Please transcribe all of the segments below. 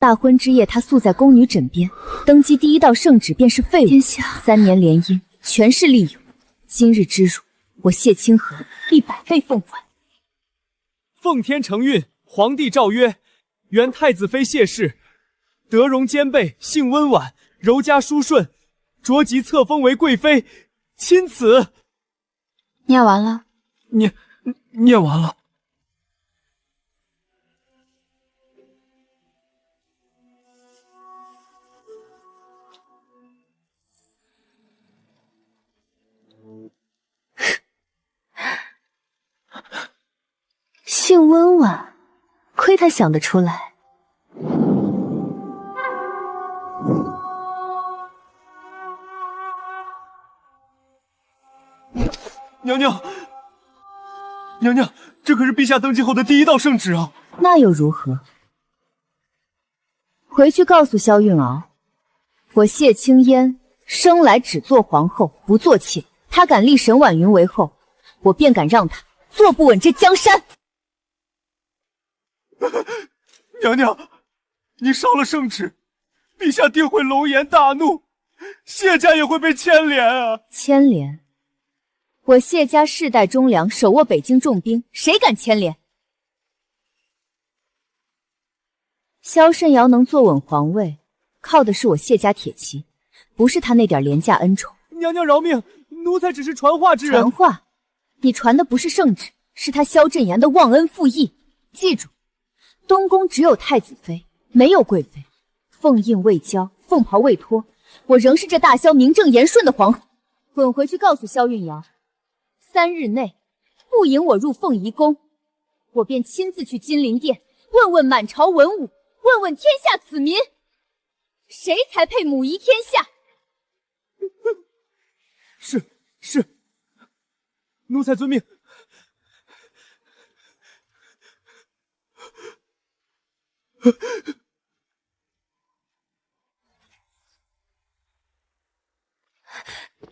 大婚之夜，他宿在宫女枕边，登基第一道圣旨便是废物。天下3年联姻，全是利诱。今日之辱，我谢清河必100倍奉还。奉天承运，皇帝诏曰：原太子妃谢氏，德容兼备，性温婉，柔家淑顺，着即册封为贵妃，钦此。念完了？念完了。性温婉，亏他想得出来。娘娘，这可是陛下登基后的第一道圣旨啊！那又如何？回去告诉萧韵敖，我谢清烟生来只做皇后，不做妾。他敢立沈婉云为后，我便敢让他坐不稳这江山。娘娘，你烧了圣旨，陛下定会龙颜大怒，谢家也会被牵连啊！牵连？我谢家世代忠良，手握北京重兵，谁敢牵连？萧慎尧能坐稳皇位，靠的是我谢家铁骑，不是他那点廉价恩宠。娘娘饶命，奴才只是传话之人。传话？你传的不是圣旨，是他萧振言的忘恩负义。记住，东宫只有太子妃，没有贵妃。凤印未交，凤袍未脱，我仍是这大萧名正言顺的皇后。滚回去告诉萧韵瑶，3日内不引我入凤仪宫，我便亲自去金陵殿问问满朝文武，问问天下子民，谁才配母仪天下？是，奴才遵命。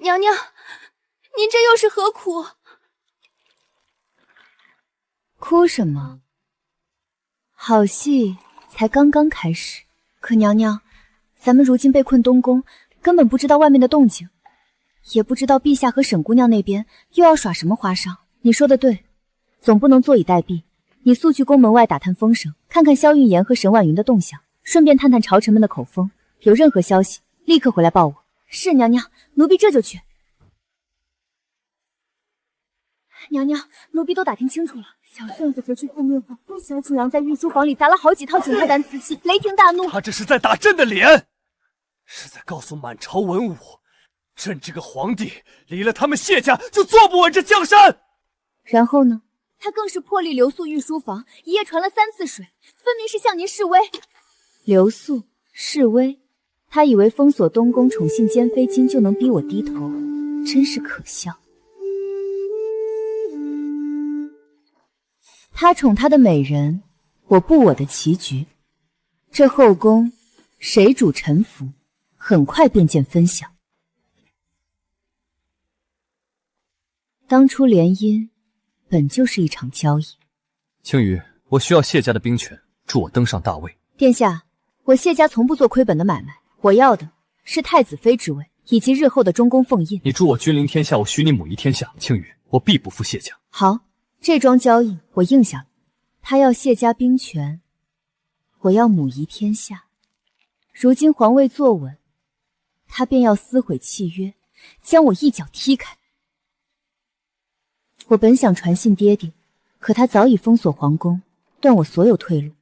娘娘，您这又是何苦？哭什么？好戏才刚刚开始。可娘娘，咱们如今被困东宫，根本不知道外面的动静，也不知道陛下和沈姑娘那边又要耍什么花哨。你说的对，总不能坐以待毙。你速去宫门外打探风声，看看萧韵言和沈婉云的动向，顺便探探朝臣们的口风，有任何消息立刻回来报我。是娘娘，奴婢这就去。娘娘，奴婢都打听清楚了，小圣子回去复命后，萧楚阳在御书房里砸了好几套景泰丹瓷器，雷霆大怒。他这是在打朕的脸，是在告诉满朝文武，朕这个皇帝离了他们谢家就坐不稳这江山。然后呢？他更是破例留宿御书房，一夜传了3次水，分明是向您示威。留宿示威？他以为封锁东宫宠幸奸妃金就能逼我低头，真是可笑。他宠他的美人，我布我的棋局。这后宫谁主臣服，很快便见分晓。当初联姻本就是一场交易。青羽，我需要谢家的兵权，助我登上大位。殿下，我谢家从不做亏本的买卖，我要的是太子妃之位，以及日后的中宫凤印。你助我君临天下，我许你母仪天下。青羽，我必不负谢家。好，这桩交易我应下了。他要谢家兵权，我要母仪天下。如今皇位坐稳，他便要撕毁契约，将我一脚踢开。我本想传信爹爹，可他早已封锁皇宫，断我所有退路。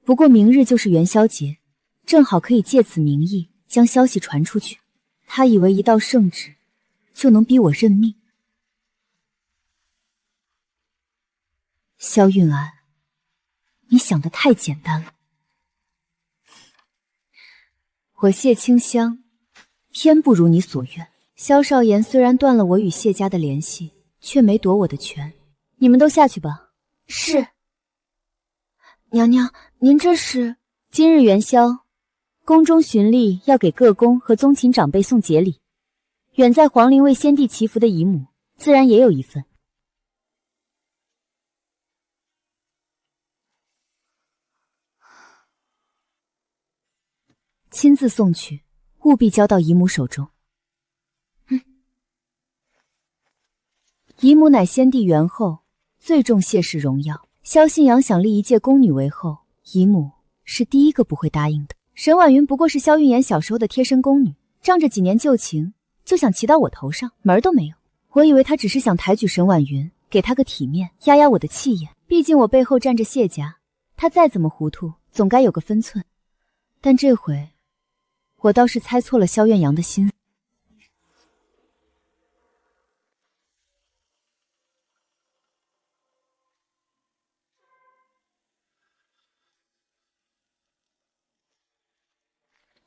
不过明日就是元宵节，正好可以借此名义将消息传出去。他以为一道圣旨就能逼我认命。萧韵安，你想得太简单了。我谢清香偏不如你所愿。萧少言虽然断了我与谢家的联系，却没夺我的权。你们都下去吧。是。娘娘，您这是？今日元宵，宫中循例要给各宫和宗亲长辈送节礼，远在皇陵为先帝祈福的姨母，自然也有一份。亲自送去，务必交到姨母手中。姨母乃先帝元后，最重谢氏荣耀。萧信阳想立一介宫女为后，姨母是第一个不会答应的。沈婉云不过是萧韵言小时候的贴身宫女，仗着几年旧情，就想骑到我头上，门儿都没有。我以为她只是想抬举沈婉云，给她个体面，压压我的气焰。毕竟我背后站着谢家，她再怎么糊涂，总该有个分寸。但这回，我倒是猜错了萧苑阳的心思。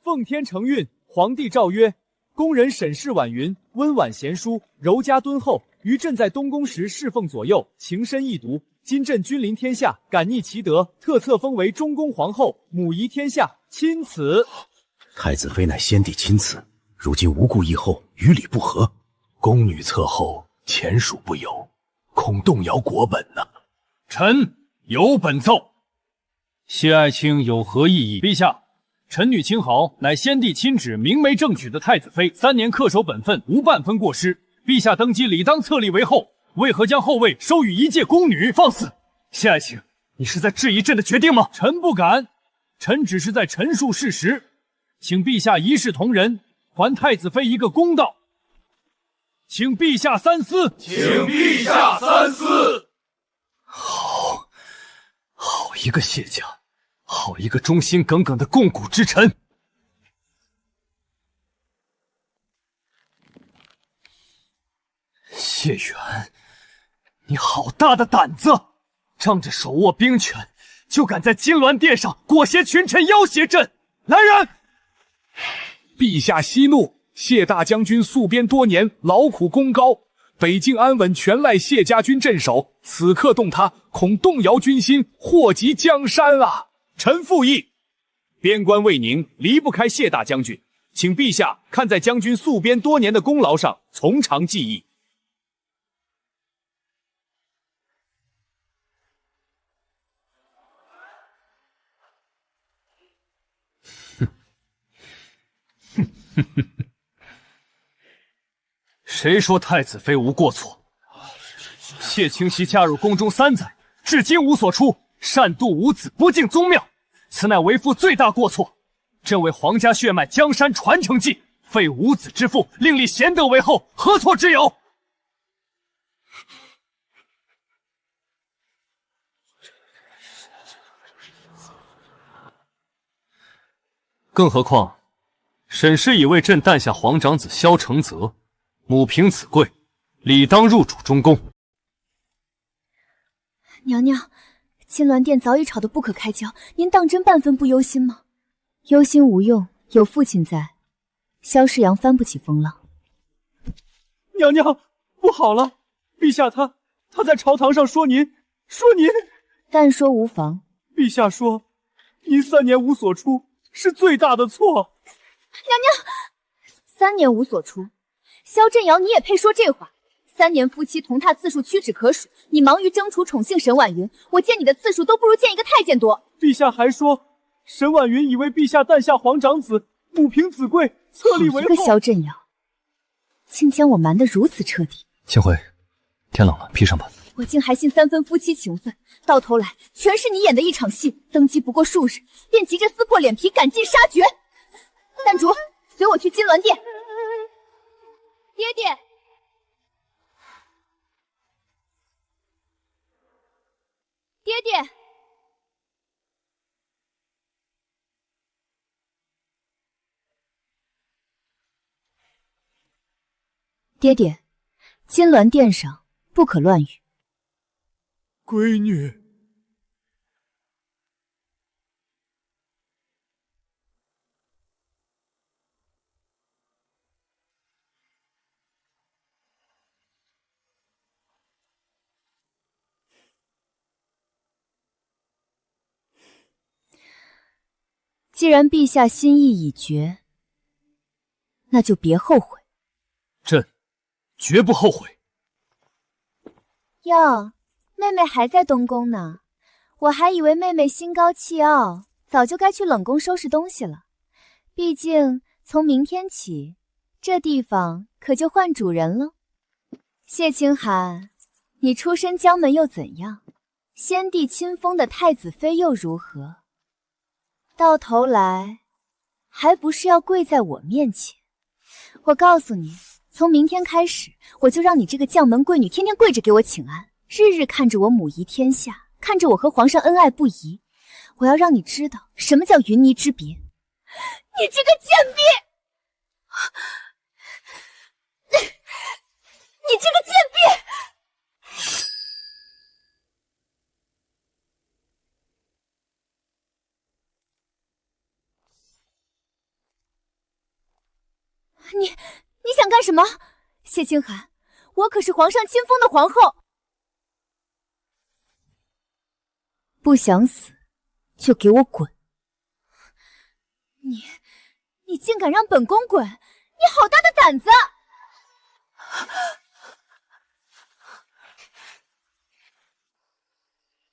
奉天承运，皇帝诏曰：宫人沈氏婉云，温婉贤淑，柔家敦厚，于朕在东宫时侍奉左右，情深意笃。今朕君临天下，感逆其德，特册封为中宫皇后，母仪天下，钦此。太子妃乃先帝亲赐，如今无故议后，与礼不合，宫女侧后，前属不由，恐动摇国本呐。臣有本奏。谢爱卿有何异议？陛下，臣女清豪乃先帝亲旨明媒正娶的太子妃，3年恪守本分，无半分过失。陛下登基理当册立为后，为何将后位收予一介宫女？放肆！谢爱卿，你是在质疑朕的决定吗？臣不敢，臣只是在陈述事实，请陛下一视同仁，还太子妃一个公道。请陛下三思。请陛下三思。好一个谢家，好一个忠心耿耿的肱骨之臣。谢元，你好大的胆子！仗着手握兵权，就敢在金銮殿上裹挟群臣，要挟朕！来人！陛下息怒，谢大将军戍边多年，劳苦功高，北境安稳全赖谢家军镇守。此刻动他，恐动摇军心，祸及江山啊！臣附议，边关未宁，离不开谢大将军，请陛下看在将军戍边多年的功劳上，从长计议。谁说太子妃无过错？谢清溪嫁入宫中3载，至今无所出，擅妒无子，不敬宗庙，此乃为父最大过错。朕为皇家血脉江山传承计，废无子之父，另立贤德为后，何错之有？更何况，沈氏已为朕诞下皇长子萧承泽，母凭子贵，理当入主中宫。娘娘，金銮殿早已吵得不可开交，您当真半分不忧心吗？忧心无用，有父亲在，萧世阳翻不起风浪。娘娘，不好了！陛下他在朝堂上说您。但说无妨。陛下说，您3年无所出是最大的错。娘娘，3年无所出，萧振尧你也配说这话？3年夫妻同榻次数屈指可数，你忙于争储宠幸沈婉云，我见你的次数都不如见一个太监多。陛下还说，沈婉云以为陛下诞下皇长子，母凭子贵，册立为后。好一个萧振尧，竟将我瞒得如此彻底。清辉，天冷了，披上吧。我竟还信3分夫妻情分，到头来全是你演的一场戏。登基不过数日，便急着撕破脸皮，赶尽杀绝。丹竹，随我去金銮殿。爹爹，爹爹，爹爹，金銮殿上不可乱语。闺女，既然陛下心意已决，那就别后悔。朕绝不后悔。哟，妹妹还在东宫呢，我还以为妹妹心高气傲，早就该去冷宫收拾东西了。毕竟从明天起，这地方可就换主人了。谢清寒，你出身江门又怎样？先帝亲封的太子妃又如何？到头来，还不是要跪在我面前？我告诉你，从明天开始，我就让你这个将门贵女天天跪着给我请安，日日看着我母仪天下，看着我和皇上恩爱不移。我要让你知道什么叫云泥之别。你这个贱婢！你这个贱婢！你想干什么？谢清寒，我可是皇上亲封的皇后。不想死，就给我滚！你竟敢让本宫滚！你好大的胆子！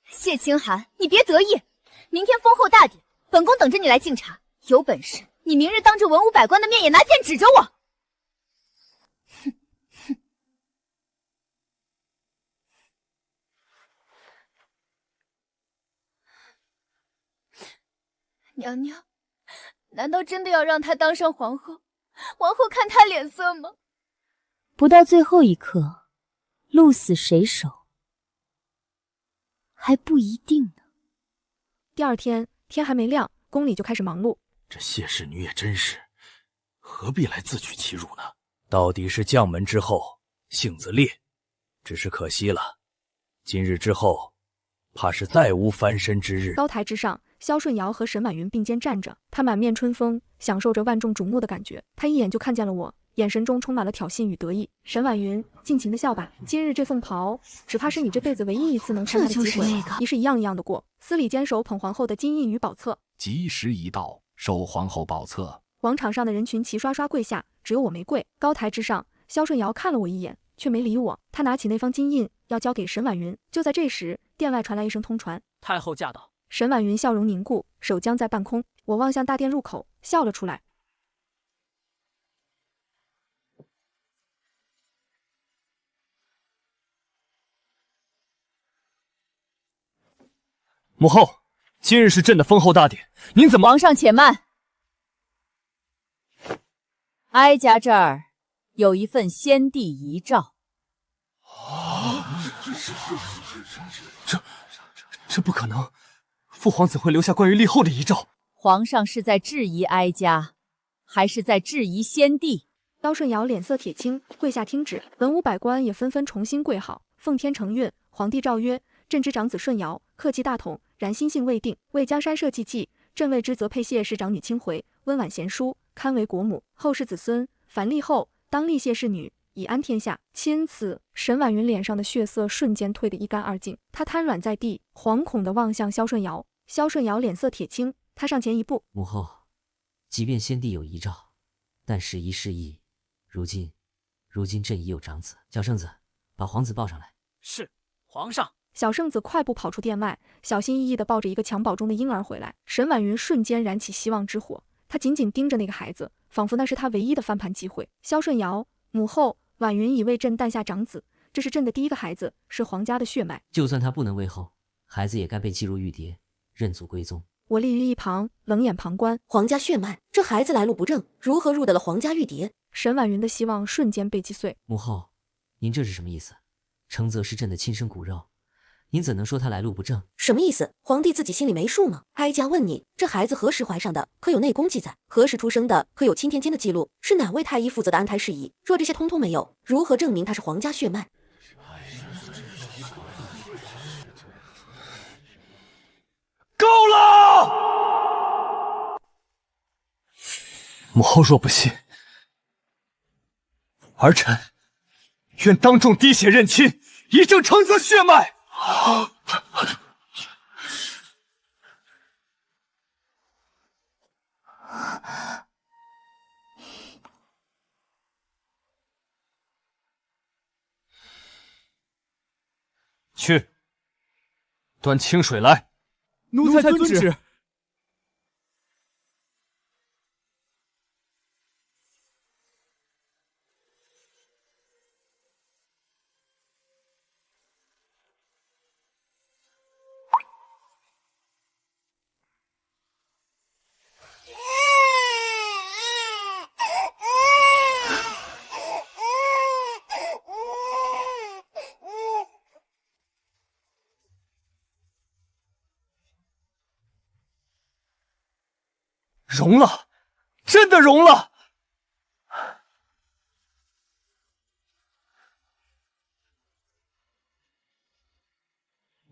谢清寒，你别得意，明天封后大典，本宫等着你来敬茶。有本事，你明日当着文武百官的面也拿剑指着我！娘娘，难道真的要让她当上皇后？皇后看她脸色吗？不到最后一刻，鹿死谁手还不一定呢。第二天天还没亮，宫里就开始忙碌。这谢氏女也真是，何必来自取其辱呢？到底是将门之后，性子烈，只是可惜了，今日之后，怕是再无翻身之日。高台之上，萧顺尧和沈婉云并肩站着，他满面春风，享受着万众瞩目的感觉。他一眼就看见了我，眼神中充满了挑衅与得意。沈婉云，尽情的笑吧，今日这凤袍，只怕是你这辈子唯一一次能穿它的机会。仪式一样一样的过，司礼监手捧皇后的金印与宝册。吉时已到，收皇后宝册。广场上的人群齐刷刷跪下，只有我没跪。高台之上，萧顺尧看了我一眼，却没理我。他拿起那方金印，要交给沈婉云。就在这时，殿外传来一声通传：太后驾到。沈婉云笑容凝固，手僵在半空。我望向大殿入口，笑了出来。母后，今日是朕的封后大典，您怎么……皇上且慢，哀家这儿有一份先帝遗诏。这不可能！父皇怎会留下关于立后的遗诏？皇上是在质疑哀家，还是在质疑先帝？萧顺尧脸色铁青，跪下听旨。文武百官也纷纷重新跪好。奉天承运，皇帝诏曰：朕之长子顺尧，克其大统，然心性未定，为江山社稷计。朕为之责配谢氏长女清回，温婉贤淑，堪为国母。后世子孙凡立后，当立谢氏女，以安天下。钦此。沈婉云脸上的血色瞬间退得一干二净，她瘫软在地，惶恐地望向萧顺尧。萧顺尧脸色铁青，他上前一步：母后，即便先帝有遗诏，但时移世易，如今朕已有长子。小圣子，把皇子抱上来。是，皇上。小圣子快步跑出殿外，小心翼翼地抱着一个襁褓中的婴儿回来。沈婉云瞬间燃起希望之火，她紧紧盯着那个孩子，仿佛那是她唯一的翻盘机会。萧顺尧，母后，婉云已为朕诞下长子，这是朕的第一个孩子，是皇家的血脉。就算他不能为后，孩子也该被记入玉牒，认祖归宗。我立于一旁，冷眼旁观。皇家血脉，这孩子来路不正，如何入得了皇家玉牒？沈婉云的希望瞬间被击碎。母后，您这是什么意思？承则是朕的亲生骨肉，您怎能说他来路不正？什么意思？皇帝自己心里没数吗？哀家问你，这孩子何时怀上的？可有内宫记载？何时出生的？可有钦天监的记录？是哪位太医负责的安胎事宜？若这些通通没有，如何证明他是皇家血脉？够了！母后若不信，儿臣愿当众滴血认亲，以证承泽血脉。去，端清水来。奴才遵旨。融了，真的融了！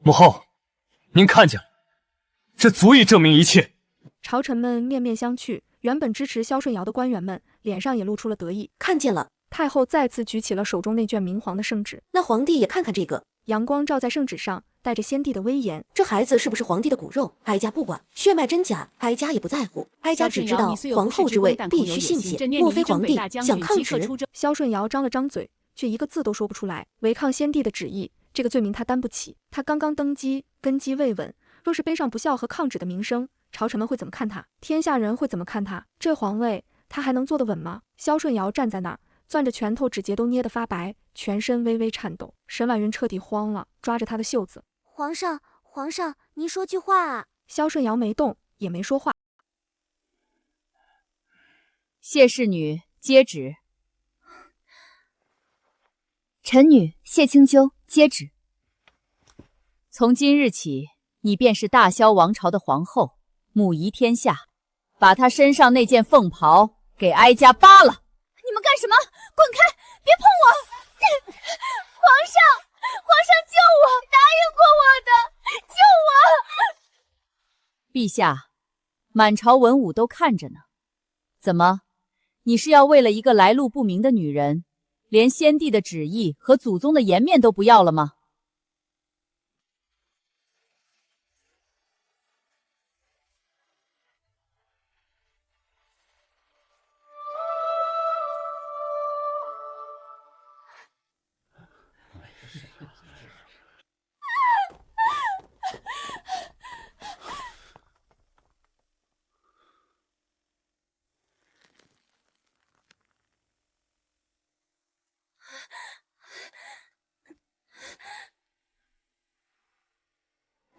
母后，您看见了，这足以证明一切。朝臣们面面相觑，原本支持萧顺尧的官员们脸上也露出了得意。看见了。太后再次举起了手中那卷明黄的圣旨，那皇帝也看看这个。阳光照在圣旨上，带着先帝的威严。这孩子是不是皇帝的骨肉，哀家不管，血脉真假，哀家也不在乎。哀家只知道皇后之位必须信血，莫非皇帝想抗旨？萧顺尧张了张嘴，却一个字都说不出来。违抗先帝的旨意，这个罪名他担不起。他刚刚登基，根基未稳，若是背上不孝和抗旨的名声，朝臣们会怎么看他？天下人会怎么看他？这皇位他还能坐得稳吗？萧顺尧站在那儿，攥着拳头，指节都捏得发白，全身微微颤抖。沈婉云彻底慌了，抓着他的袖子：“皇上，皇上，您说句话啊！”萧顺尧没动，也没说话。谢氏女接旨。臣女谢清秋接旨。从今日起，你便是大萧王朝的皇后，母仪天下。把她身上那件凤袍给哀家扒了！你们干什么？滚开！别碰我！皇上，皇上救我！答应过我的，救我！陛下，满朝文武都看着呢。怎么，你是要为了一个来路不明的女人，连先帝的旨意和祖宗的颜面都不要了吗？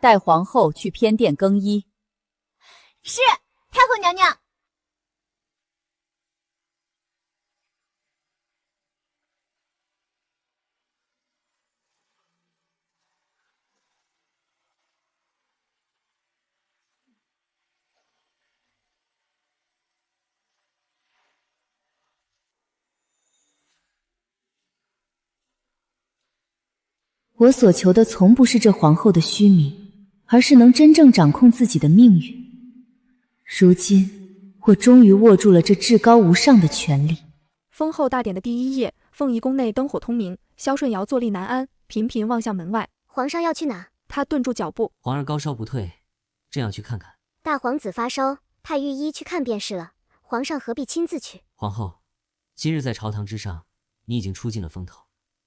带皇后去偏殿更衣。是，太后娘娘。我所求的从不是这皇后的虚名，而是能真正掌控自己的命运。如今，我终于握住了这至高无上的权力。封后大典的第一夜，凤仪宫内灯火通明，萧顺尧坐立难安，频频望向门外。皇上要去哪？他顿住脚步。皇儿高烧不退，正要去看看。大皇子发烧，派御医去看便是了。皇上何必亲自去？皇后，今日在朝堂之上，你已经出尽了风头，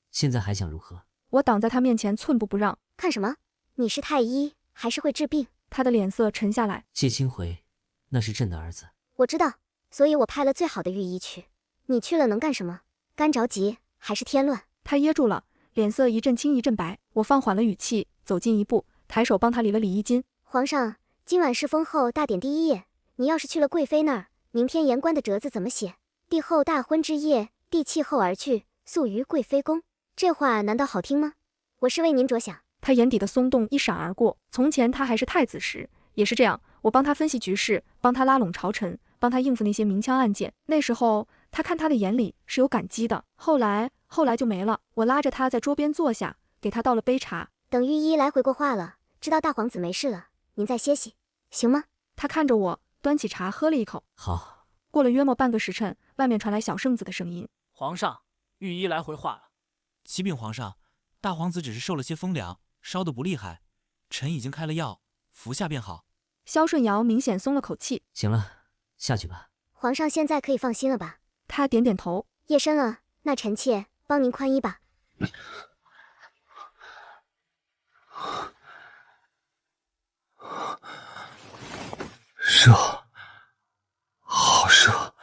现在还想如何？我挡在他面前，寸步不让。看什么？你是太医，还是会治病？他的脸色沉下来。谢清回，那是朕的儿子。我知道，所以我派了最好的御医去。你去了能干什么？干着急还是添乱？他噎住了，脸色一阵青一阵白。我放缓了语气，走近一步，抬手帮他理了理衣襟。皇上，今晚是封后大典第一夜，你要是去了贵妃那儿，明天言官的折子怎么写？帝后大婚之夜，帝弃后而去，宿于贵妃宫。这话难道好听吗？我是为您着想。他眼底的松动一闪而过。从前他还是太子时，也是这样，我帮他分析局势，帮他拉拢朝臣，帮他应付那些明枪暗箭。那时候他看他的眼里是有感激的。后来就没了。我拉着他在桌边坐下，给他倒了杯茶。等御医来回过话了，知道大皇子没事了，您再歇息，行吗？他看着我，端起茶喝了一口。好。过了约莫半个时辰，外面传来小圣子的声音：皇上，御医来回话了。启禀皇上，大皇子只是受了些风凉，烧得不厉害，臣已经开了药，服下便好。萧顺尧明显松了口气。行了，下去吧。皇上现在可以放心了吧？他点点头。夜深了，那臣妾帮您宽衣吧。热，好热。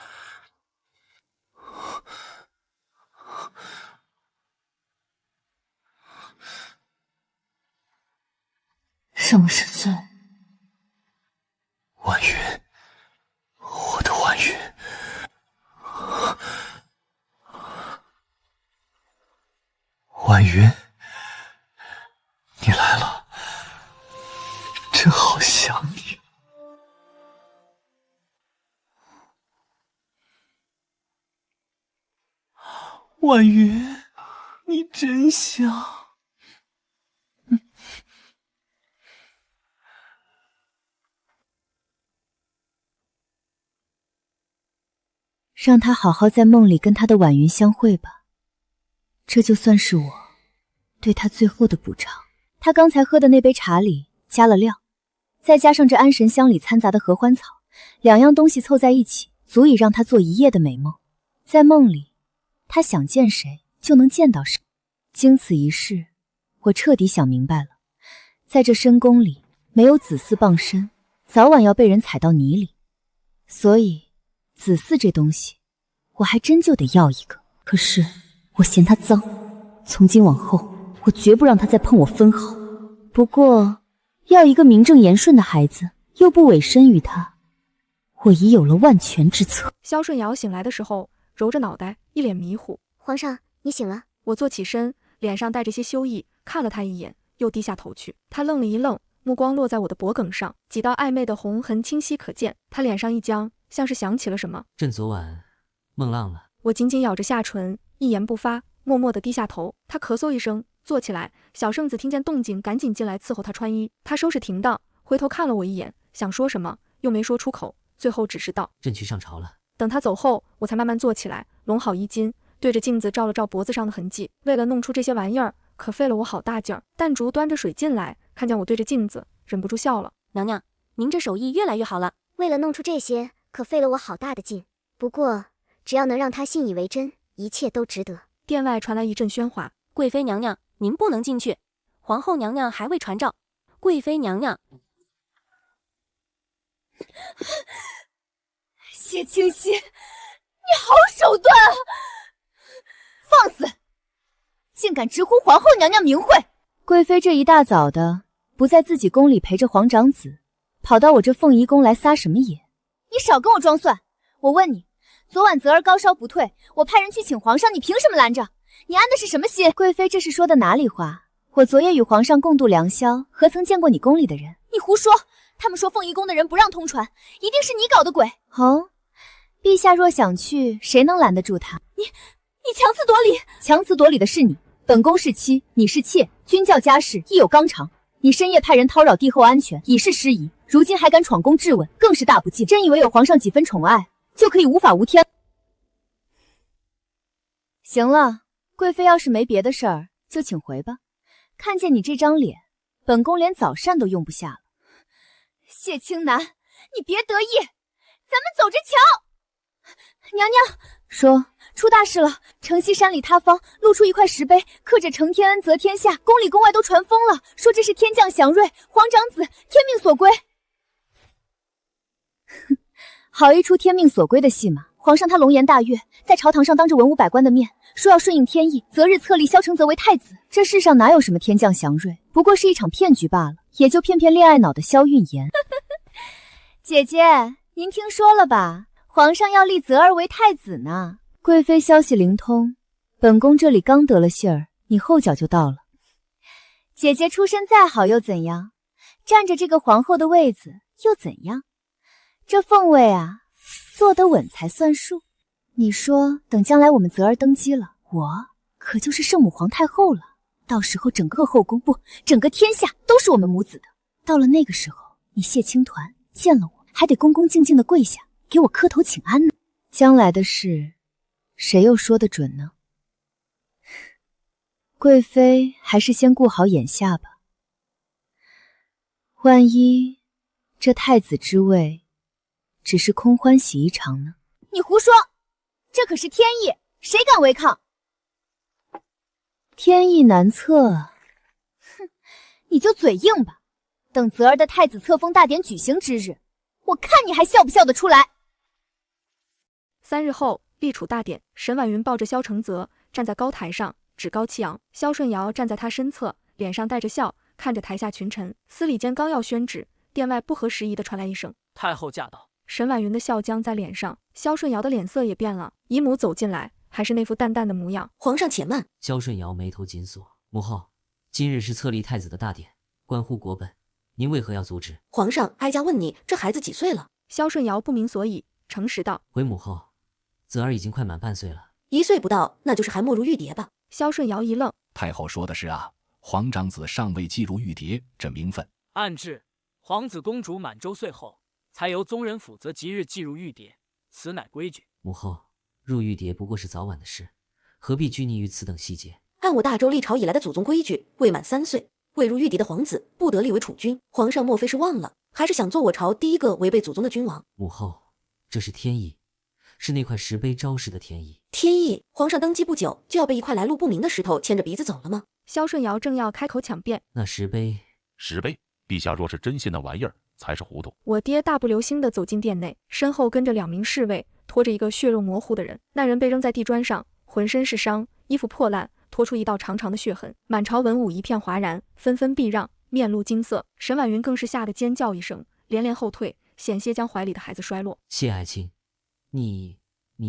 什么是罪？婉云，我的婉云，婉云，你来了，真好想你。婉云，你真香。让他好好在梦里跟他的婉云相会吧，这就算是我对他最后的补偿。他刚才喝的那杯茶里加了料，再加上这安神香里掺杂的合欢草，两样东西凑在一起，足以让他做一夜的美梦。在梦里，他想见谁就能见到谁。经此一事，我彻底想明白了，在这深宫里，没有子嗣傍身，早晚要被人踩到泥里。所以子嗣这东西，我还真就得要一个。可是我嫌它脏，从今往后，我绝不让它再碰我分毫。不过，要一个名正言顺的孩子，又不委身于他，我已有了万全之策。萧顺尧醒来的时候，揉着脑袋，一脸迷糊。皇上，你醒了。我坐起身，脸上带着些羞意，看了他一眼，又低下头去。他愣了一愣，目光落在我的脖颈上，几道暧昧的红痕清晰可见。他脸上一僵，像是想起了什么。朕昨晚梦浪了。我紧紧咬着下唇，一言不发，默默地低下头。他咳嗽一声，坐起来。小圣子听见动静，赶紧进来伺候他穿衣。他收拾停当，回头看了我一眼，想说什么，又没说出口，最后只是道：朕去上朝了。等他走后，我才慢慢坐起来，拢好衣襟，对着镜子照了照脖子上的痕迹。为了弄出这些玩意儿，可费了我好大劲儿。淡竹端着水进来，看见我对着镜子，忍不住笑了。娘娘，您这手艺越来越好了。为了弄出这些，可费了我好大的劲。不过，只要能让他信以为真，一切都值得。殿外传来一阵喧哗。贵妃娘娘，您不能进去。皇后娘娘还未传召。贵妃娘娘。谢清溪，你好手段啊！放肆！竟敢直呼皇后娘娘名讳！贵妃这一大早的，不在自己宫里陪着皇长子，跑到我这凤仪宫来撒什么野？你少跟我装蒜！我问你，昨晚泽儿高烧不退，我派人去请皇上，你凭什么拦着？你安的是什么心？贵妃这是说的哪里话？我昨夜与皇上共度良宵，何曾见过你宫里的人？你胡说！他们说凤仪宫的人不让通传，一定是你搞的鬼。哦，陛下若想去，谁能拦得住他？你强词夺理！强词夺理的是你。本宫是妻，你是妾，君教家事亦有纲常。你深夜派人叨扰帝后安全，已是失仪，如今还敢闯宫质问，更是大不敬。真以为有皇上几分宠爱，就可以无法无天？行了，贵妃要是没别的事儿，就请回吧。看见你这张脸，本宫连早膳都用不下了。谢青南，你别得意，咱们走着瞧。娘娘说，出大事了！城西山里塌方，露出一块石碑，刻着承天恩泽天下，宫里宫外都传疯了，说这是天降祥瑞，皇长子天命所归。好一出天命所归的戏码！皇上他龙颜大悦，在朝堂上当着文武百官的面说要顺应天意，择日册立萧承泽为太子。这世上哪有什么天降祥瑞，不过是一场骗局罢了，也就骗恋爱脑的萧运言。姐姐，您听说了吧？皇上要立泽儿为太子呢。贵妃消息灵通，本宫这里刚得了信儿，你后脚就到了。姐姐出身再好又怎样？占着这个皇后的位子又怎样？这凤位啊，坐得稳才算数。你说等将来我们泽儿登基了，我可就是圣母皇太后了，到时候整个后宫不，整个天下都是我们母子的。到了那个时候，你谢青团见了我还得恭恭敬敬的跪下给我磕头请安呢。将来的事谁又说得准呢？贵妃还是先顾好眼下吧，万一这太子之位只是空欢喜一场呢？你胡说，这可是天意，谁敢违抗？天意难测啊！哼，你就嘴硬吧，等泽儿的太子册封大典举行之日，我看你还笑不笑得出来。3日后，立储大典，沈婉云抱着萧承泽站在高台上，趾高气扬。萧顺尧站在他身侧，脸上带着笑，看着台下群臣。司礼监刚要宣旨，殿外不合时宜的传来一声：“太后驾到。”沈婉云的笑僵在脸上，萧顺尧的脸色也变了。姨母走进来，还是那副淡淡的模样。皇上且慢。萧顺尧眉头紧锁。母后，今日是册立太子的大典，关乎国本，您为何要阻止？皇上哀家问你，这孩子几岁了？萧顺尧不明所以，诚实道：回母后，泽儿已经快满半岁了。1岁不到，那就是还没入玉蝶吧？萧顺尧一愣，太后说的是啊，皇长子尚未继入玉蝶，这名分。按制，皇子公主满周岁后，才由宗人府择吉日继入玉蝶，此乃规矩。母后，入玉蝶不过是早晚的事，何必拘泥于此等细节？按我大周历朝以来的祖宗规矩，未满3岁未入玉蝶的皇子不得立为储君。皇上莫非是忘了，还是想做我朝第一个违背祖宗的君王？母后，这是天意，是那块石碑昭示的天意。天意？皇上登基不久就要被一块来路不明的石头牵着鼻子走了吗？萧顺尧正要开口抢辩，那石碑，陛下若是真信那玩意儿，才是糊涂。我爹大步流星地走进殿内，身后跟着2名侍卫，拖着一个血肉模糊的人。那人被扔在地砖上，浑身是伤，衣服破烂，拖出一道长长的血痕。满朝文武一片哗然，纷纷避让，面露惊色。沈婉云更是吓得尖叫一声，连连后退，险些将怀里的孩子摔落。谢爱卿，你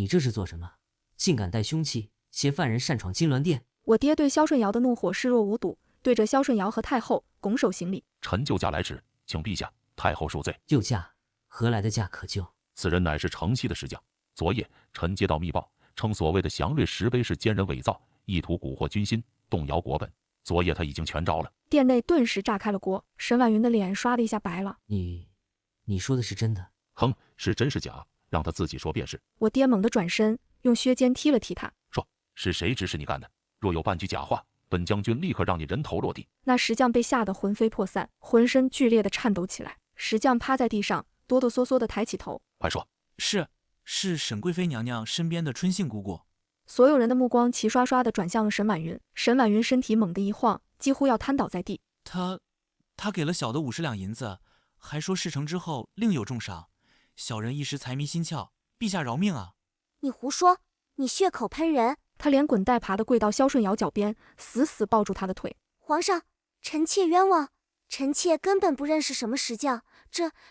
这是做什么？竟敢带凶器挟犯人擅闯金銮殿！我爹对萧顺尧的怒火视若无睹，对着萧顺尧和太后拱手行礼。臣救驾来迟，请陛下、太后恕罪。救驾？何来的驾可救？此人乃是城西的石匠。昨夜臣接到密报，称所谓的祥瑞石碑是奸人伪造，意图蛊惑军心，动摇国本。昨夜他已经全招了。殿内顿时炸开了锅，沈婉云的脸刷的一下白了。你说的是真的？哼，是真是假，让他自己说便是。我爹猛地转身，用靴尖踢了踢他，说：是谁指使你干的？若有半句假话，本将军立刻让你人头落地。那石匠被吓得魂飞魄散，浑身剧烈的颤抖起来。石匠趴在地上，哆哆嗦嗦的抬起头，快说。是沈贵妃娘娘身边的春信姑姑。所有人的目光齐刷刷的转向了沈婉云。沈婉云身体猛地一晃，几乎要瘫倒在地。他给了小的50两银子，还说事成之后另有重赏。小人一时财迷心窍，陛下饶命啊！你胡说，你血口喷人！他连滚带爬的跪到萧顺尧脚边，死死抱住他的腿。皇上，臣妾冤枉，臣妾根本不认识什么石匠，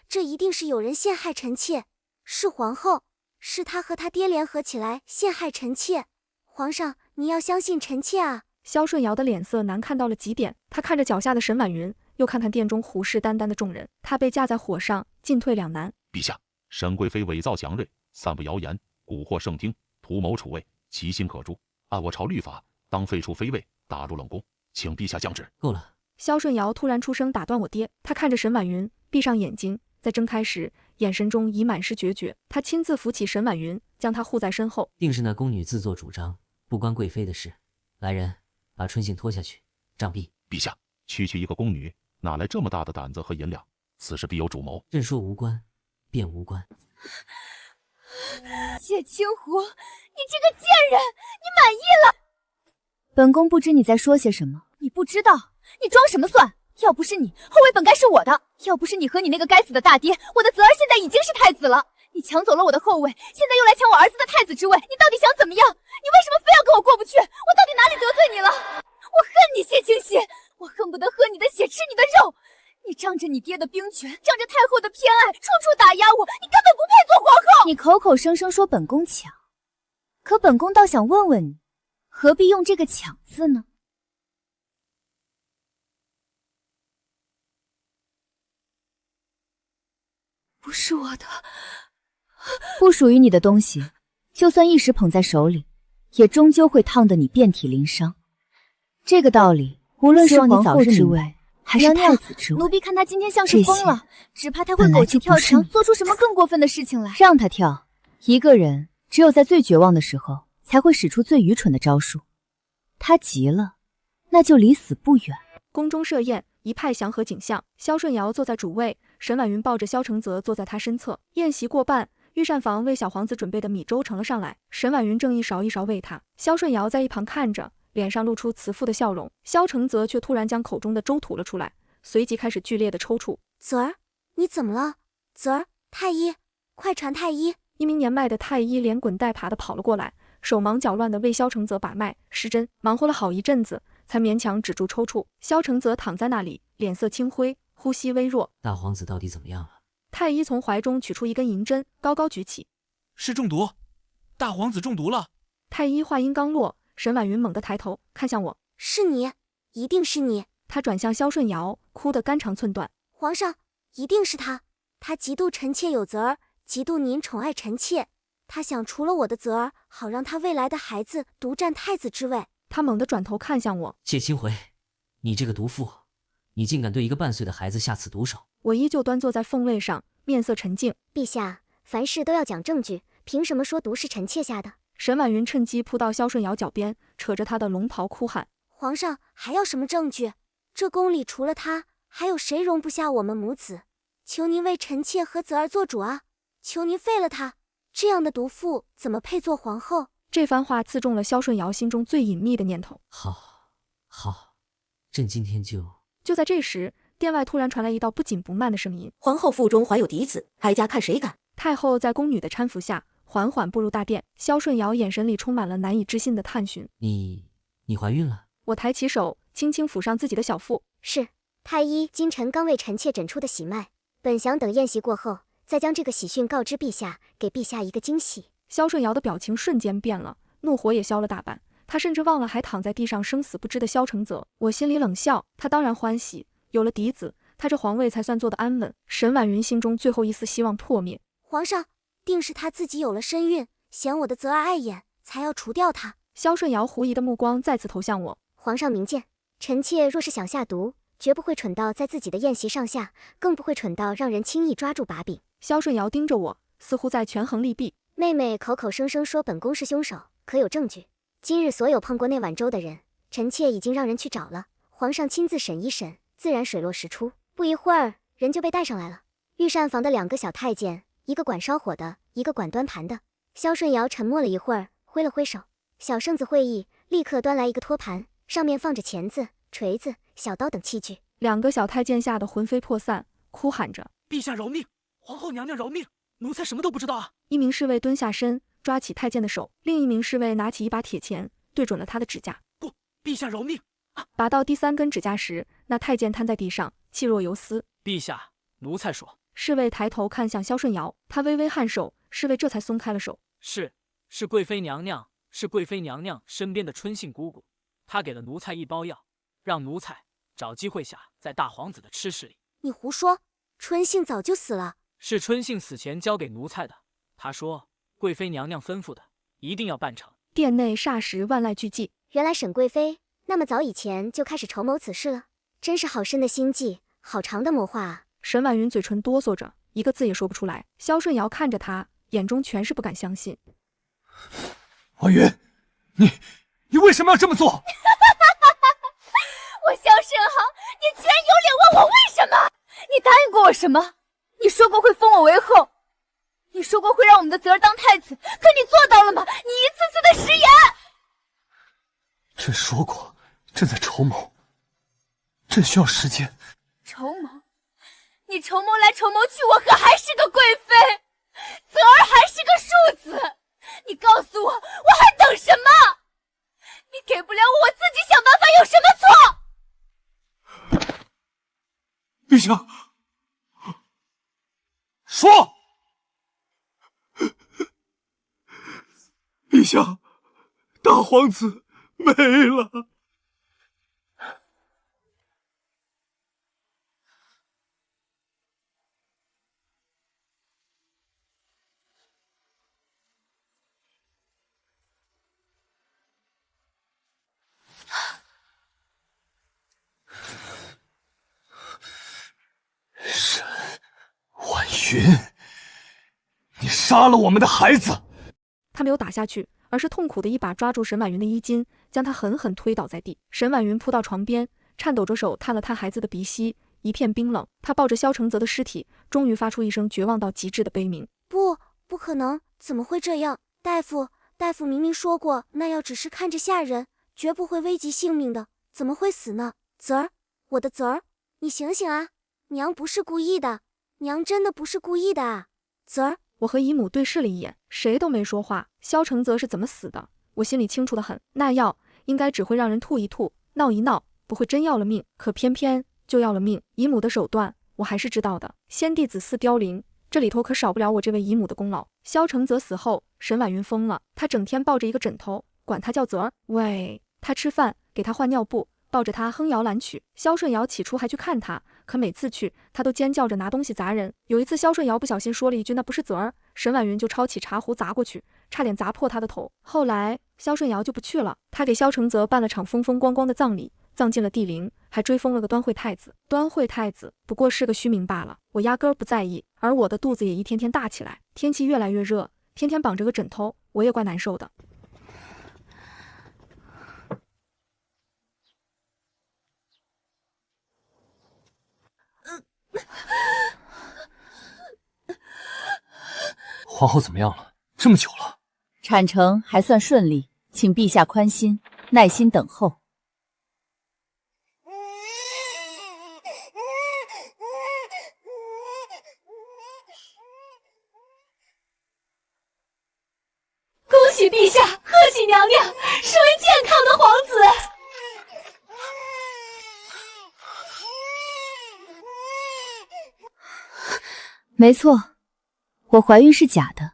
这一定是有人陷害臣妾，是皇后，是他和他爹联合起来陷害臣妾。皇上，你要相信臣妾啊！萧顺尧的脸色难看到了极点，他看着脚下的沈婉云，又看看殿中虎视眈眈的众人，他被架在火上，进退两难。陛下，沈贵妃伪造祥瑞，散布谣言，蛊惑圣听，图谋储位，其心可诛。按我朝律法，当废除妃位，打入冷宫，请陛下降旨。够了！萧顺尧突然出声打断我爹。他看着沈婉云，闭上眼睛，在睁开时，眼神中已满是决绝。他亲自扶起沈婉云，将她护在身后。定是那宫女自作主张，不关贵妃的事。来人，把春信拖下去，杖毙。陛下，区区一个宫女，哪来这么大的胆子和银两？此事必有主谋。朕说无关，便无关。谢清湖，你这个贱人，你满意了？本宫不知你在说些什么。你不知道，你装什么蒜？要不是你，后位本该是我的；要不是你和你那个该死的大爹，我的泽儿现在已经是太子了。你抢走了我的后位，现在又来抢我儿子的太子之位，你到底想怎么样？你为什么非要跟我过不去？我到底哪里得罪你了？我恨你谢清溪，我恨不得喝你的血，吃你的肉。你仗着你爹的兵权，仗着太后的偏爱，处处打压我，你根本不配做皇后。你口口声声说本宫抢，可本宫倒想问问你，何必用这个抢字呢？不是我的，不属于你的东西，就算一时捧在手里，也终究会烫得你遍体鳞伤。这个道理，无论是皇后之位，还是太子之位，奴婢看他今天像是疯了，只怕他会苟且跳墙，做出什么更过分的事情来。让他跳。一个人只有在最绝望的时候，才会使出最愚蠢的招数。他急了，那就离死不远。宫中设宴，一派祥和景象。萧顺尧坐在主位，沈婉云抱着萧承泽坐在他身侧。宴席过半，御膳房为小皇子准备的米粥盛了上来，沈婉云正一勺一勺喂他。萧顺尧在一旁看着，脸上露出慈父的笑容。萧承泽却突然将口中的粥吐了出来，随即开始剧烈的抽搐。泽儿，你怎么了？泽儿，太医，快传太医！一名年迈的太医连滚带爬的跑了过来，手忙脚乱的为萧承泽把脉施针，忙活了好一阵子，才勉强止住抽搐。萧承泽躺在那里，脸色青灰，呼吸微弱。大皇子到底怎么样了？太医从怀中取出一根银针，高高举起。是中毒，大皇子中毒了。太医话音刚落，沈婉云猛地抬头看向我。是你，一定是你。他转向萧顺尧，哭得肝肠寸断。皇上，一定是他，他嫉妒臣妾有责儿，嫉妒您宠爱臣妾，他想除了我的泽儿，好让他未来的孩子独占太子之位。他猛地转头看向我，谢清回，你这个毒妇，你竟敢对一个半岁的孩子下此毒手！我依旧端坐在凤位上，面色沉静。陛下，凡事都要讲证据，凭什么说毒是臣妾下的？沈婉云趁机扑到萧顺尧脚边，扯着他的龙袍哭喊：皇上还要什么证据？这宫里除了他，还有谁容不下我们母子？求您为臣妾和泽儿做主啊！求您废了他，这样的毒妇怎么配做皇后？这番话刺中了萧顺尧心中最隐秘的念头。好，朕今天就在这时，殿外突然传来一道不紧不慢的声音：皇后腹中怀有嫡子，哀家看谁敢！太后在宫女的搀扶下，缓缓步入大殿。萧顺尧眼神里充满了难以置信的探寻。你怀孕了？我抬起手，轻轻抚上自己的小腹。是，太医今晨刚为臣妾诊出的喜脉，本想等宴席过后，再将这个喜讯告知陛下，给陛下一个惊喜。萧顺尧的表情瞬间变了，怒火也消了大半，他甚至忘了还躺在地上生死不知的萧承泽。我心里冷笑，他当然欢喜，有了嫡子，他这皇位才算坐得安稳。沈婉云心中最后一丝希望破灭。皇上，定是他自己有了身孕，嫌我的泽儿碍眼，才要除掉他。萧顺尧狐疑的目光再次投向我。皇上明鉴，臣妾若是想下毒，绝不会蠢到在自己的宴席上下，更不会蠢到让人轻易抓住把柄。萧顺尧盯着我，似乎在权衡利弊。妹妹口口声声说本宫是凶手，可有证据？今日所有碰过那碗粥的人，臣妾已经让人去找了，皇上亲自审一审，自然水落石出。不一会儿，人就被带上来了。御膳房的2个小太监，一个管烧火的，一个管端盘的。萧顺尧沉默了一会儿，挥了挥手，小圣子会意，立刻端来一个托盘，上面放着钳子、锤子、小刀等器具。2个小太监吓得魂飞魄散，哭喊着：陛下饶命！皇后娘娘饶命！奴才什么都不知道啊！一名侍卫蹲下身，抓起太监的手，另一名侍卫拿起一把铁钳，对准了他的指甲。不，陛下饶命！拔到第3根指甲时，那太监瘫在地上，气若游丝。陛下，奴才说。侍卫抬头看向萧顺尧，他微微颔首，侍卫这才松开了手。是贵妃娘娘，是贵妃娘娘身边的春信姑姑，她给了奴才一包药，让奴才找机会下在大皇子的吃食里。你胡说，春信早就死了。是春信死前交给奴才的，他说贵妃娘娘吩咐的，一定要办成。殿内霎时万籁俱寂。原来沈贵妃那么早以前就开始筹谋此事了，真是好深的心计，好长的谋划啊！沈婉云嘴唇哆嗦着，一个字也说不出来。萧顺尧看着他，眼中全是不敢相信。婉云，你为什么要这么做？我萧慎航，你居然有脸问我为什么？你答应过我什么？你说过会封我为后，你说过会让我们的泽儿当太子，可你做到了吗？你一次次的食言。朕说过，朕在筹谋，朕需要时间。筹谋？你筹谋来筹谋去，我可还是个贵妃，泽儿还是个庶子。你告诉我，我还等什么？你给不了我，我自己想办法，有什么错？陛下，说，陛下，大皇子没了。沈婉云，你杀了我们的孩子！他没有打下去，而是痛苦的一把抓住沈婉云的衣襟，将她狠狠推倒在地。沈婉云扑到床边，颤抖着手探了探孩子的鼻息，一片冰冷。她抱着萧承泽的尸体，终于发出一声绝望到极致的悲鸣。不可能，怎么会这样？大夫明明说过，那药只是看着吓人，绝不会危及性命的，怎么会死呢？泽儿，我的泽儿，你醒醒啊！娘不是故意的，娘真的不是故意的啊！泽儿，我和姨母对视了一眼，谁都没说话。萧承泽是怎么死的，我心里清楚得很。那药应该只会让人吐一吐，闹一闹，不会真要了命，可偏偏就要了命。姨母的手段我还是知道的，先帝子嗣凋零，这里头可少不了我这位姨母的功劳。萧承泽死后，沈婉云疯了，她整天抱着一个枕头，管他叫泽儿。喂，他吃饭，给他换尿布，抱着他哼摇篮曲。萧顺尧起初还去看他，可每次去他都尖叫着拿东西砸人。有一次萧顺尧不小心说了一句那不是泽儿，沈婉云就抄起茶壶砸过去，差点砸破他的头。后来萧顺尧就不去了，他给萧承泽办了场风风光光的葬礼，葬进了帝陵，还追封了个端惠太子。端惠太子不过是个虚名罢了，我压根儿不在意。而我的肚子也一天天大起来，天气越来越热，天天绑着个枕头，我也怪难受的。皇后怎么样了？这么久了。产程还算顺利，请陛下宽心，耐心等候。恭喜陛下，贺喜娘娘，是位健康的皇子。没错，我怀孕是假的。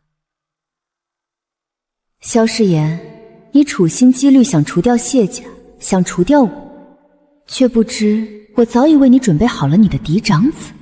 萧世言，你处心积虑想除掉谢家，想除掉我，却不知我早已为你准备好了你的嫡长子。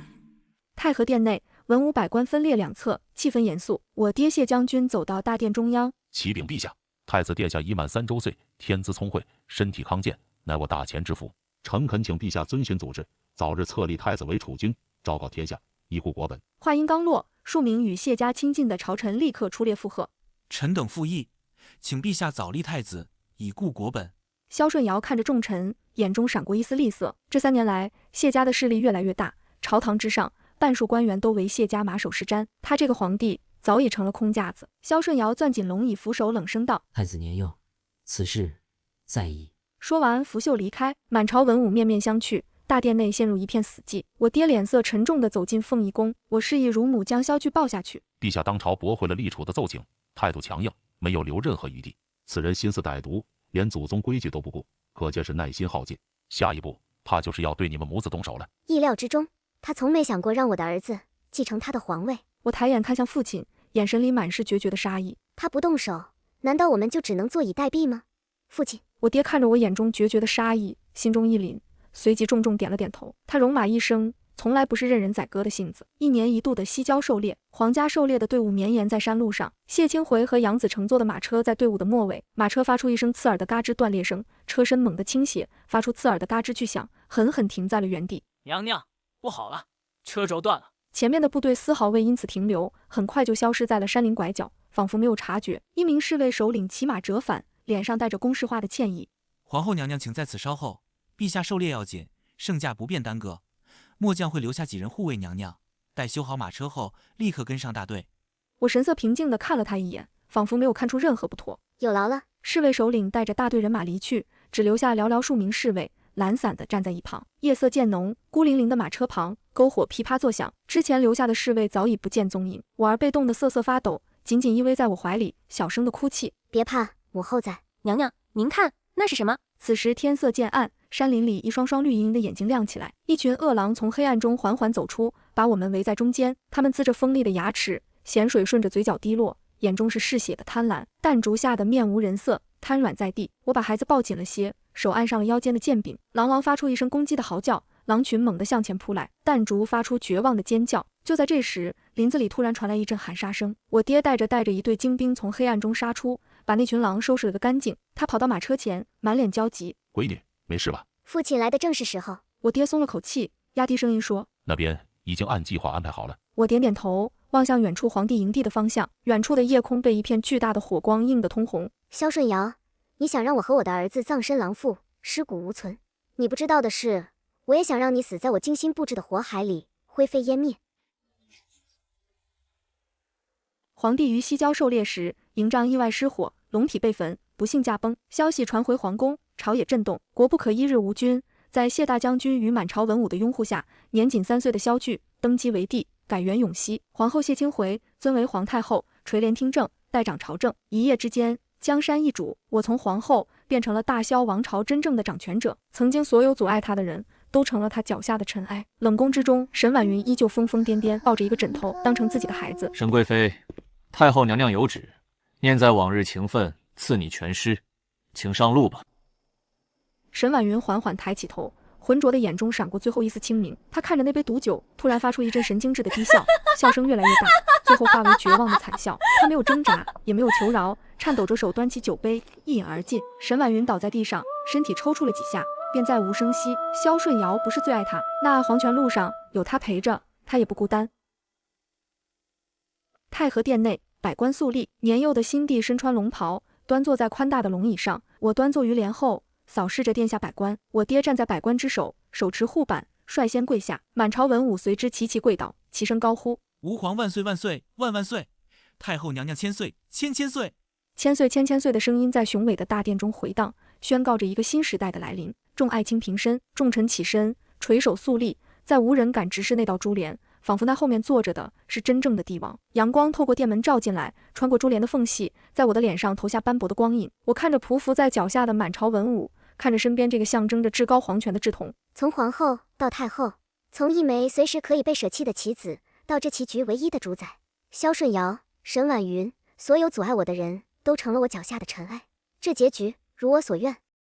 太和殿内，文武百官分列两侧，气氛严肃。我爹谢将军走到大殿中央，启禀陛下，太子殿下已满3周岁，天资聪慧，身体康健，乃我大前之福。诚恳请陛下遵循祖制，早日册立太子为储君，昭告天下，以护国本。话音刚落，数名与谢家亲近的朝臣立刻出列附和。臣等附议，请陛下早立太子，以顾国本。萧顺尧看着众臣，眼中闪过一丝厉色。这3年来，谢家的势力越来越大，朝堂之上，半数官员都为谢家马首是瞻。他这个皇帝早已成了空架子。萧顺尧攥紧龙椅扶手，冷声道：“太子年幼，此事再议。”说完，拂袖离开。满朝文武面面相觑，大殿内陷入一片死寂。我爹脸色沉重地走进凤仪宫，我示意乳母将萧剧抱下去。陛下当朝驳回了立储的奏请，态度强硬，没有留任何余地。此人心思歹毒，连祖宗规矩都不顾，可见是耐心耗尽。下一步怕就是要对你们母子动手了。意料之中，他从没想过让我的儿子继承他的皇位。我抬眼看向父亲，眼神里满是决绝的杀意。他不动手，难道我们就只能坐以待毙吗？父亲，我爹看着我眼中决绝的杀意，心中一凛，随即重重点了点头。他戎马一生，从来不是任人宰割的性子。1年1度的西郊狩猎，皇家狩猎的队伍绵延在山路上。谢清回和杨子乘坐的马车在队伍的末尾，马车发出一声刺耳的嘎吱断裂声，车身猛地倾斜，发出刺耳的嘎吱巨响，狠狠停在了原地。娘娘，不好了，车轴断了。前面的部队丝毫未因此停留，很快就消失在了山林拐角，仿佛没有察觉。一名侍卫首领骑马折返，脸上带着公式化的歉意。皇后娘娘请在此稍后，陛下狩猎要紧，圣驾不便耽搁。末将会留下几人护卫娘娘，待修好马车后，立刻跟上大队。我神色平静地看了他一眼，仿佛没有看出任何不妥。有劳了。侍卫首领带着大队人马离去，只留下寥寥数名侍卫懒散地站在一旁。夜色渐浓，孤零零的马车旁，篝火噼啪作响。之前留下的侍卫早已不见踪影。我儿被冻得瑟瑟发抖，紧紧依偎在我怀里，小声地哭泣。别怕，母后在。娘娘，您看那是什么？此时天色渐暗，山林里一双双绿莹莹的眼睛亮起来，一群恶狼从黑暗中缓缓走出，把我们围在中间。他们呲着锋利的牙齿，咸水顺着嘴角滴落，眼中是嗜血的贪婪。弹竹吓得面无人色，瘫软在地。我把孩子抱紧了些，手按上了腰间的剑柄。狼王发出一声攻击的嚎叫，狼群猛地向前扑来，弹竹发出绝望的尖叫。就在这时，林子里突然传来一阵喊杀声。我爹带着一队精兵从黑暗中杀出，把那群狼收拾了个干净。他跑到马车前，满脸焦急：“闺女，没事吧？”父亲来的正是时候。我爹松了口气，压低声音说：“那边已经按计划安排好了。”我点点头，望向远处皇帝营地的方向。远处的夜空被一片巨大的火光映得通红。萧顺尧，你想让我和我的儿子葬身狼腹，尸骨无存？你不知道的是，我也想让你死在我精心布置的火海里，灰飞烟灭。皇帝于西郊狩猎时，营帐意外失火，龙体被焚，不幸驾崩。消息传回皇宫，朝野震动，国不可一日无君。在谢大将军与满朝文武的拥护下，年仅3岁的萧剧登基为帝，改元永熙。皇后谢清回尊为皇太后，垂帘听政，代掌朝政。一夜之间，江山易主，我从皇后变成了大萧王朝真正的掌权者。曾经所有阻碍他的人，都成了他脚下的尘埃。冷宫之中，沈婉云依旧疯疯癫癫，抱着一个枕头当成自己的孩子。沈贵妃，太后娘娘有旨，念在往日情分，赐你全尸，请上路吧。沈婉云缓缓抬起头，浑浊的眼中闪过最后一丝清明。他看着那杯毒酒，突然发出一阵神经质的低笑，笑声越来越大，最后化为绝望的惨笑。他没有挣扎，也没有求饶，颤抖着手端起酒杯，一饮而尽。沈婉云倒在地上，身体抽搐了几下，便再无声息。萧顺尧不是最爱他，那黄泉路上有他陪着，他也不孤单。太和殿内，百官肃立，年幼的新帝身穿龙袍，端坐在宽大的龙椅上。我端坐于帘后，扫视着殿下百官。我爹站在百官之首，手持护板，率先跪下。满朝文武随之齐齐跪倒，齐声高呼：吾皇万岁万岁万万岁！太后娘娘千岁千千岁！千岁千千岁的声音在雄伟的大殿中回荡，宣告着一个新时代的来临。众爱卿平身，众臣起身，垂手肃立，在无人敢直视那道珠帘，仿佛那后面坐着的是真正的帝王。阳光透过殿门照进来，穿过珠帘的缝隙，在我的脸上投下斑驳的光影。我看着匍匐在脚下的满朝文武，看着身边这个象征着至高皇权的稚童。从皇后到太后，从一枚随时可以被舍弃的棋子，到这棋局唯一的主宰萧顺尧、沈婉云，所有阻碍我的人都成了我脚下的尘埃。这结局如我所愿。